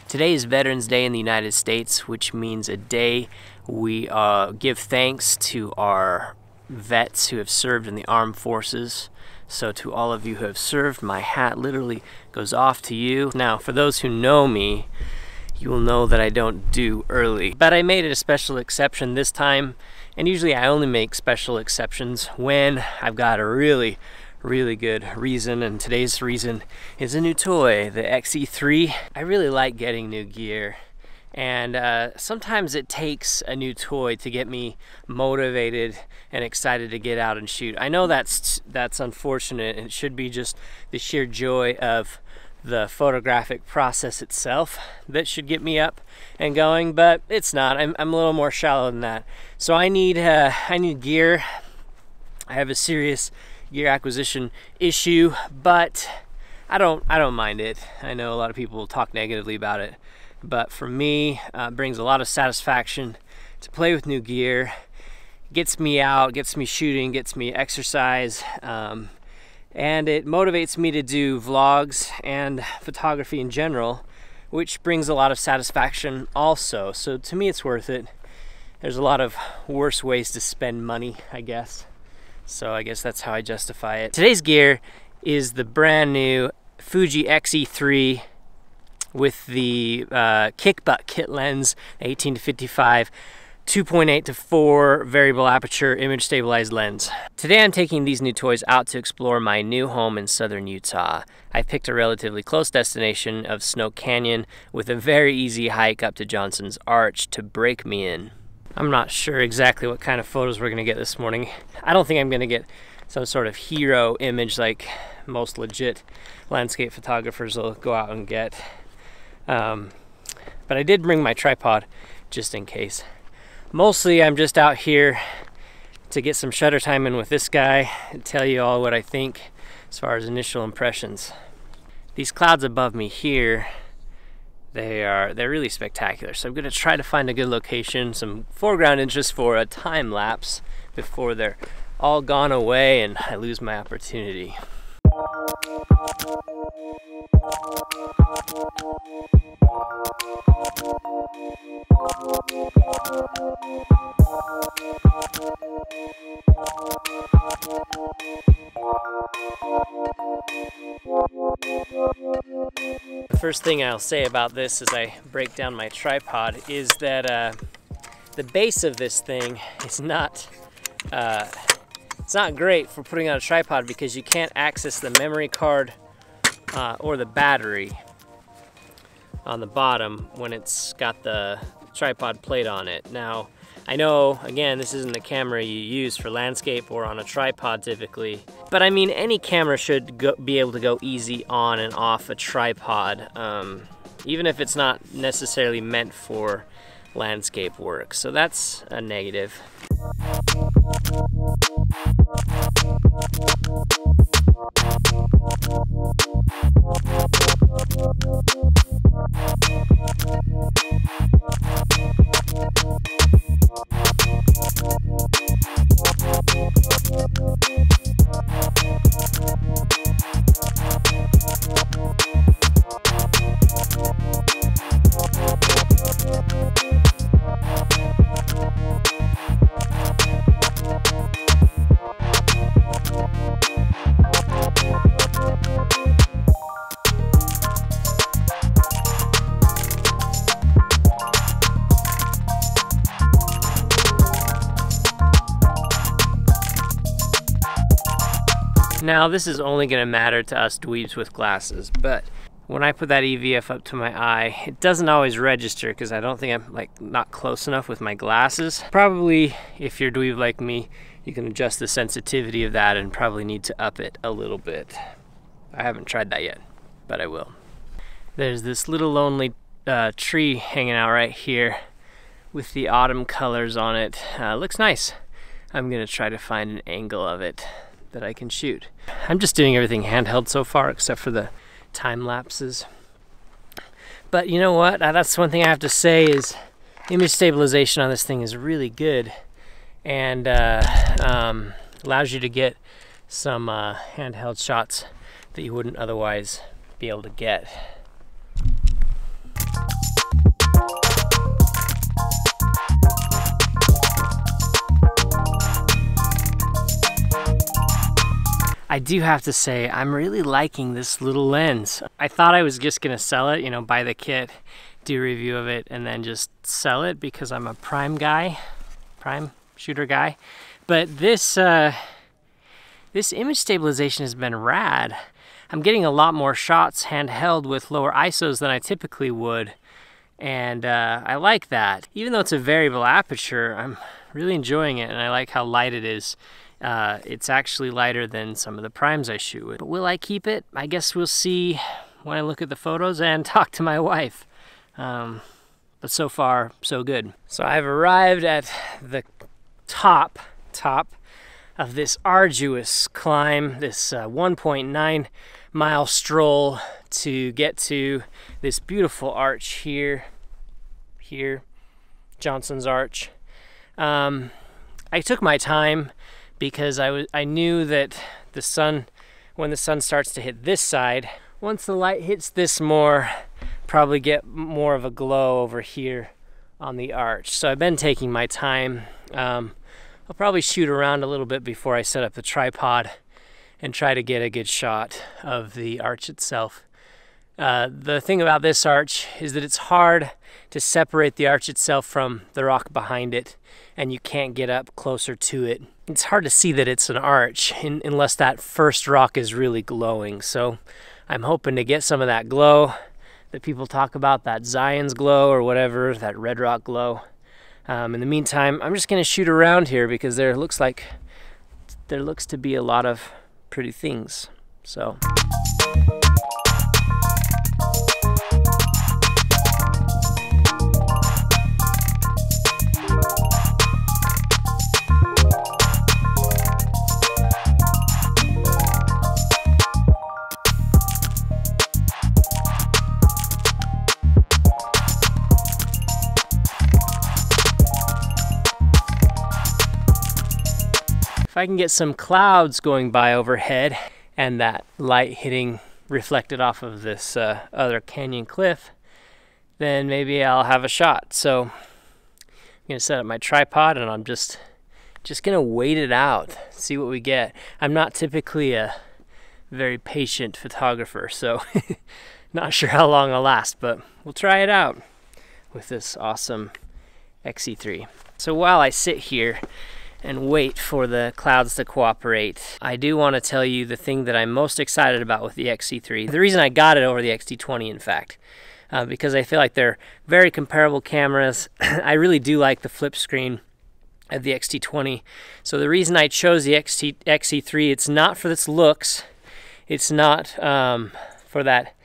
Today is Veterans Day in the United States, which means a day we give thanks to our vets who have served in the armed forces. So to all of you who have served, my hat literally goes off to you. Now, for those who know me, you will know that I don't do early. But I made it a special exception this time, and usually I only make special exceptions when I've got a really good reason, and today's reason is a new toy, the X-E3. I really like getting new gear, and sometimes it takes a new toy to get me motivated and excited to get out and shoot. I know that's unfortunate, and it should be just the sheer joy of the photographic process itself that should get me up and going, but it's not. I'm a little more shallow than that. So I need gear. I have a serious gear acquisition issue, but I don't mind it. I know a lot of people talk negatively about it, but for me, it brings a lot of satisfaction to play with new gear. Gets me out, gets me shooting, gets me exercise, and it motivates me to do vlogs and photography in general, which brings a lot of satisfaction also. So to me, it's worth it. There's a lot of worse ways to spend money, I guess. So I guess that's how I justify it. Today's gear is the brand new Fuji X-E3 with the kick butt kit lens, 18 to 55, 2.8 to 4 variable aperture image stabilized lens. Today I'm taking these new toys out to explore my new home in southern Utah. I picked a relatively close destination of Snow Canyon with a very easy hike up to Johnson's Arch to break me in. I'm not sure exactly what kind of photos we're gonna get this morning. I don't think I'm gonna get some sort of hero image like most legit landscape photographers will go out and get. But I did bring my tripod just in case. Mostly I'm just out here to get some shutter time in with this guy and tell you all what I think as far as initial impressions. These clouds above me here, they're really spectacular. So I'm gonna try to find a good location, some foreground interest for a time lapse before they're all gone away and I lose my opportunity. The first thing I'll say about this as I break down my tripod is that the base of this thing is not it's not great for putting on a tripod because you can't access the memory card or the battery on the bottom when it's got the tripod plate on it. Now, I know, again, this isn't the camera you use for landscape or on a tripod typically, but I mean, any camera should be able to go easy on and off a tripod, even if it's not necessarily meant for landscape work. So that's a negative. Now, this is only going to matter to us dweebs with glasses, but when I put that EVF up to my eye, it doesn't always register because I don't think I'm not close enough with my glasses. Probably, if you're dweeb like me, you can adjust the sensitivity of that and probably need to up it a little bit. I haven't tried that yet, but I will. There's this little lonely tree hanging out right here with the autumn colors on it. Looks nice. I'm going to try to find an angle of it that I can shoot. I'm just doing everything handheld so far except for the time lapses. But you know what? That's one thing I have to say is image stabilization on this thing is really good, and allows you to get some handheld shots that you wouldn't otherwise be able to get. I do have to say, I'm really liking this little lens. I thought I was just gonna sell it, you know, buy the kit, do a review of it, and then just sell it because I'm a prime shooter guy. But this image stabilization has been rad. I'm getting a lot more shots handheld with lower ISOs than I typically would, and I like that. Even though it's a variable aperture, I'm really enjoying it, and I like how light it is. It's actually lighter than some of the primes I shoot with. But will I keep it? I guess we'll see when I look at the photos and talk to my wife. But so far, so good. So I've arrived at the top of this arduous climb, this 1.9 mile stroll to get to this beautiful arch here, Johnson's Arch. I took my time because I knew that when the sun starts to hit this side, once the light hits this more, probably get more of a glow over here on the arch. So I've been taking my time. I'll probably shoot around a little bit before I set up the tripod and try to get a good shot of the arch itself. The thing about this arch is that it's hard to separate the arch itself from the rock behind it, and you can't get up closer to it. It's hard to see that it's an arch unless that first rock is really glowing. So I'm hoping to get some of that glow that people talk about, that Zion's glow or whatever, that red rock glow. In the meantime, I'm just gonna shoot around here because there looks to be a lot of pretty things. So. If I can get some clouds going by overhead and that light hitting reflected off of this other canyon cliff, then maybe I'll have a shot. So I'm gonna set up my tripod and I'm just gonna wait it out, see what we get. I'm not typically a very patient photographer, so not sure how long I'll last, but we'll try it out with this awesome X-E3. So while I sit here and wait for the clouds to cooperate, I do want to tell you the thing that I'm most excited about with the X-E3. The reason I got it over the X-T20, in fact, because I feel like they're very comparable cameras. I really do like the flip screen of the X-T20. So the reason I chose the X-E3, it's not for its looks, it's not for that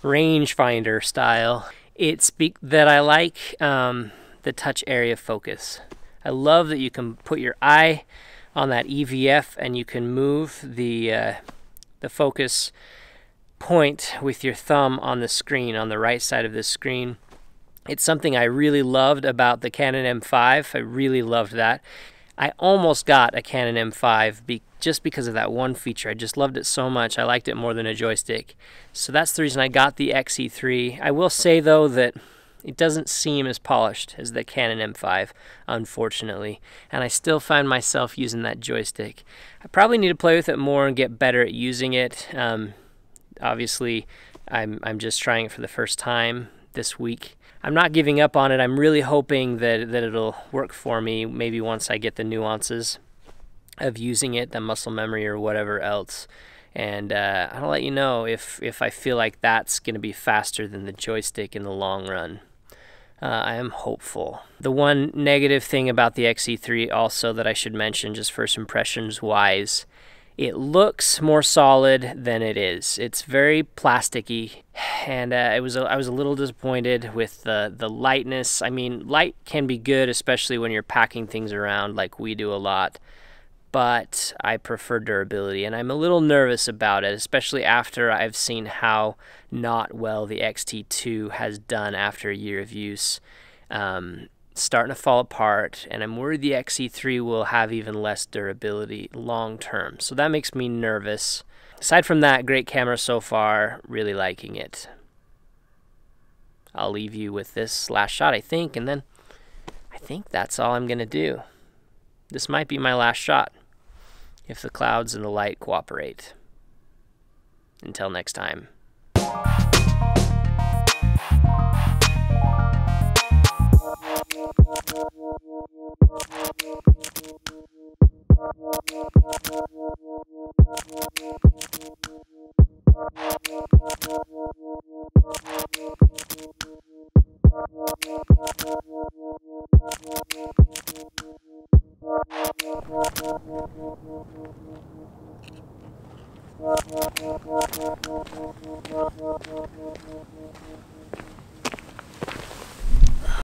rangefinder style. It's that I like the touch area focus. I love that you can put your eye on that EVF and you can move the focus point with your thumb on the screen, on the right side of the screen. It's something I really loved about the Canon M5. I really loved that. I almost got a Canon M5 just because of that one feature. I just loved it so much. I liked it more than a joystick. So that's the reason I got the X-E3. I will say though that it doesn't seem as polished as the Canon M5, unfortunately, and I still find myself using that joystick. I probably need to play with it more and get better at using it. Obviously, I'm just trying it for the first time this week. I'm not giving up on it. I'm really hoping that it'll work for me, maybe once I get the nuances of using it, the muscle memory or whatever else. And I'll let you know if I feel like that's going to be faster than the joystick in the long run. I am hopeful. The one negative thing about the X-E3 also that I should mention, just first impressions wise, it looks more solid than it is. It's very plasticky, and I was a little disappointed with the lightness. I mean, light can be good, especially when you're packing things around like we do a lot. but I prefer durability, and I'm a little nervous about it, especially after I've seen how not well the X-E3 has done after a year of use. Starting to fall apart, and I'm worried the X-E3 will have even less durability long term, so that makes me nervous. Aside from that, great camera so far, really liking it. I'll leave you with this last shot, I think, and then I think that's all I'm gonna do. This might be my last shot, if the clouds and the light cooperate. Until next time.